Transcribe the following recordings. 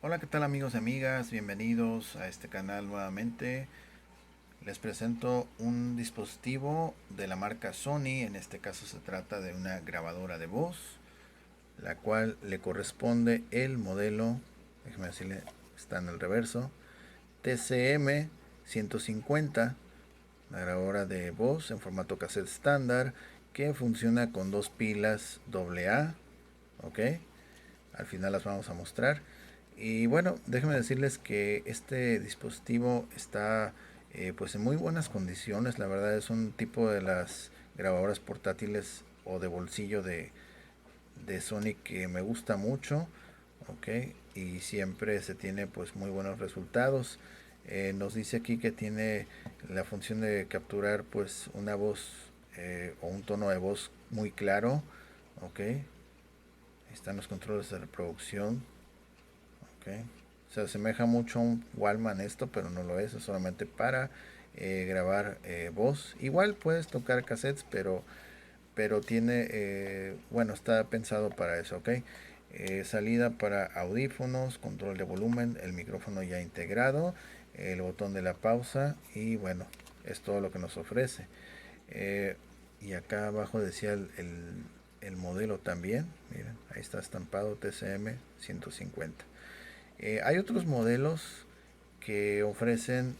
Hola, ¿qué tal amigos y amigas? Bienvenidos a este canal nuevamente. Les presento un dispositivo de la marca Sony. En este caso se trata de una grabadora de voz, la cual le corresponde el modelo, déjeme decirle, está en el reverso, TCM 150, la grabadora de voz en formato cassette estándar que funciona con dos pilas AA, ok. Al final las vamos a mostrar. Y bueno, déjenme decirles que este dispositivo está pues en muy buenas condiciones. La verdad es un tipo de las grabadoras portátiles o de bolsillo de Sony que me gusta mucho. Ok, y siempre se tiene pues muy buenos resultados. Nos dice aquí que tiene la función de capturar pues una voz o un tono de voz muy claro. Ok, están los controles de reproducción. Okay. Se asemeja mucho a un Wallman esto, pero no lo es solamente para grabar voz. Igual puedes tocar cassettes, pero tiene, bueno, está pensado para eso, ok. Salida para audífonos, control de volumen, el micrófono ya integrado, el botón de la pausa y bueno, es todo lo que nos ofrece. Eh, y acá abajo decía el modelo también, miren, ahí está estampado TCM 150. Hay otros modelos que ofrecen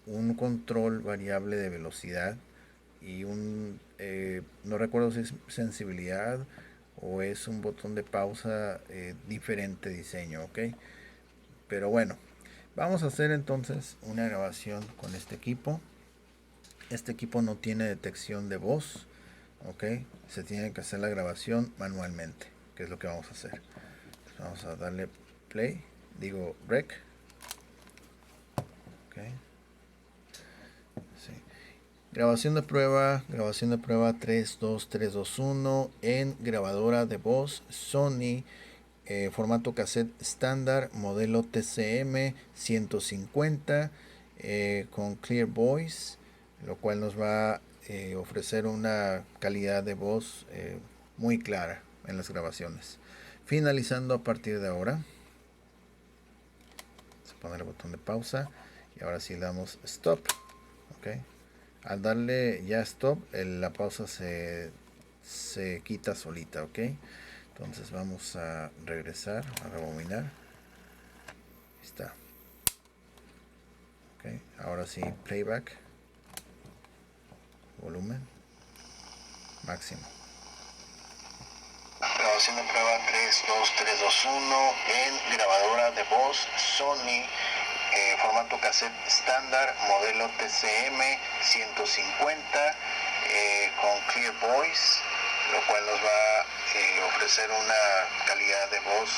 un control variable de velocidad y no recuerdo si es sensibilidad o es un botón de pausa diferente diseño, ok. Pero bueno, vamos a hacer entonces una grabación con este equipo. Este equipo no tiene detección de voz, ok. Se tiene que hacer la grabación manualmente, que es lo que vamos a hacer. Entonces vamos a darle play, digo rec. Okay. Sí. Grabación de prueba 32321 en grabadora de voz Sony, formato cassette estándar, modelo TCM 150 con Clear Voice, lo cual nos va a ofrecer una calidad de voz muy clara en las grabaciones. Finalizando a partir de ahora, se pone el botón de pausa y ahora sí le damos stop. Okay. Al darle ya stop, la pausa se quita solita, ok. Entonces vamos a regresar, a rebobinar. Ahí está. Okay. Ahora sí, playback. Volumen. Máximo. Grabación de prueba 32321 en grabadora de voz Sony, formato cassette estándar, modelo TCM 150 con Clear Voice, lo cual nos va a ofrecer una calidad de voz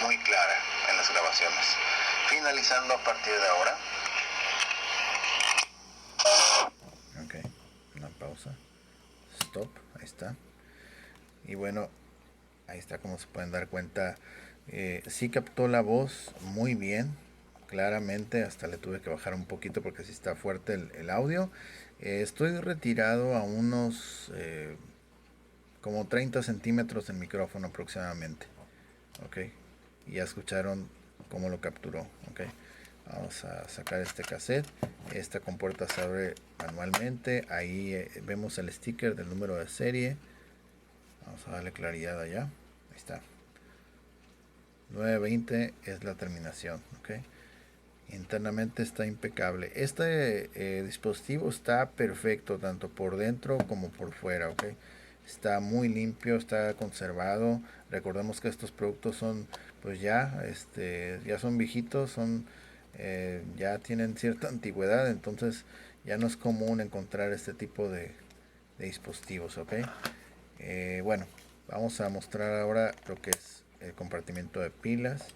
muy clara en las grabaciones. Finalizando a partir de ahora. Ok, una pausa. Stop, ahí está. Y bueno, ahí está, como se pueden dar cuenta, sí captó la voz muy bien, claramente. Hasta le tuve que bajar un poquito porque sí está fuerte el audio. Estoy retirado a unos como 30 centímetros del micrófono aproximadamente. Ok, y ya escucharon cómo lo capturó. Ok, vamos a sacar este cassette. Esta compuerta se abre manualmente. Ahí vemos el sticker del número de serie. Vamos a darle claridad allá. Ahí está. 920 es la terminación. Okay. Internamente está impecable. Este dispositivo está perfecto tanto por dentro como por fuera. Okay. Está muy limpio, está conservado. Recordemos que estos productos son pues ya son viejitos, ya tienen cierta antigüedad, entonces ya no es común encontrar este tipo de dispositivos. Okay. Bueno, vamos a mostrar ahora lo que es el compartimiento de pilas,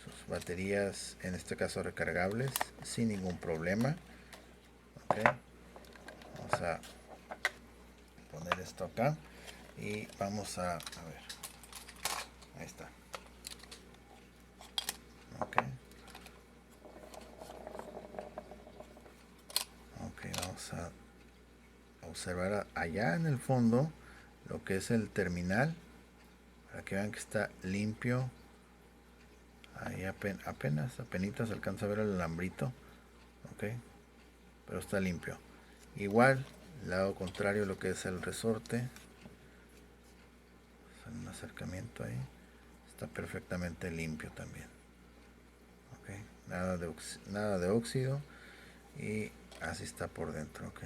sus baterías, en este caso recargables, sin ningún problema. Okay. Vamos a poner esto acá y vamos a ver, ahí está. Okay. Ok, vamos a observar allá en el fondo lo que es el terminal, para que vean que está limpio Ahí apenas alcanza a ver el alambrito. Ok, pero está limpio. Igual, lado contrario, lo que es el resorte. Un acercamiento ahí. Está perfectamente limpio también. Ok, nada de óxido. Y así está por dentro. Ok,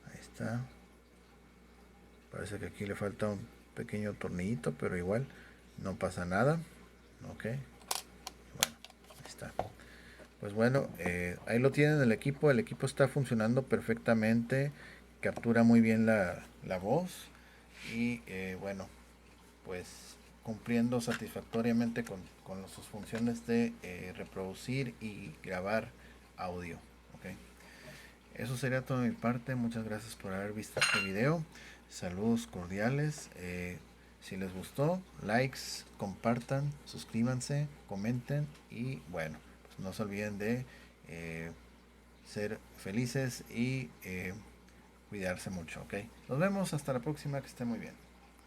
ahí está. Parece que aquí le falta un pequeño tornillito, pero igual no pasa nada. Ok, bueno, ahí está. Pues bueno, ahí lo tienen el equipo. El equipo está funcionando perfectamente. Captura muy bien la voz. Y bueno, pues cumpliendo satisfactoriamente con sus funciones de reproducir y grabar audio. ¿Ok? Eso sería todo de mi parte. Muchas gracias por haber visto este video. Saludos cordiales. Si les gustó, likes, compartan, suscríbanse, comenten y bueno, pues no se olviden de eh, ser felices y cuidarse mucho. ¿Ok? Nos vemos hasta la próxima. Que esté muy bien.